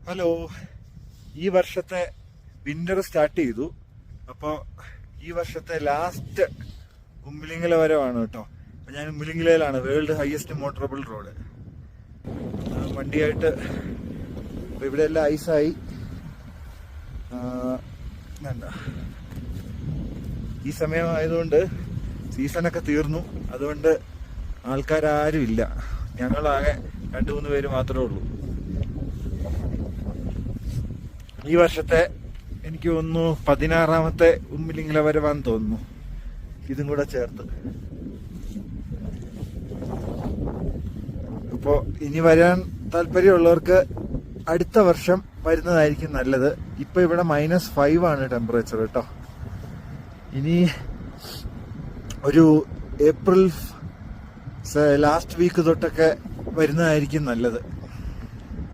Hello, ഈ വർഷത്തെ winter start ചെയ്തു. അപ്പോൾ ഈ വർഷത്തെ ലാസ്റ്റ് ഉമ്മിലിങ്ങല വരവാണ് കേട്ടോ. അപ്പം ഞാൻ ഉമ്മിലിങ്ങലയിലാണ്, വേൾഡ് ഹയസ്റ്റ് മോട്ടറബിൾ റോഡ്. വണ്ടിയായിട്ട് ഇവിടെ എല്ലാം ഐസായി. വേണ്ട, ഈ സമയമായതുകൊണ്ട് സീസണൊക്കെ തീർന്നു. അതുകൊണ്ട് ആൾക്കാരും ഇല്ല. ഞങ്ങളാകെ 2-3 പേര് മാത്രമേ ഉള്ളൂ. ഈ വർഷത്തെ എനിക്ക് തോന്നുന്നു 16ാമത്തെ ഉമ്മിലിങ്ങല വരവാന്ന് തോന്നുന്നു, ഇതും കൂടെ ചേർത്ത്. അപ്പോൾ ഇനി വരാൻ താല്പര്യമുള്ളവർക്ക് അടുത്ത വർഷം വരുന്നതായിരിക്കും നല്ലത്. ഇപ്പൊ ഇവിടെ -5 ആണ് ടെമ്പറേച്ചർ കേട്ടോ. ഇനി ഒരു ഏപ്രിൽ ലാസ്റ്റ് വീക്ക് തൊട്ടൊക്കെ വരുന്നതായിരിക്കും നല്ലത്.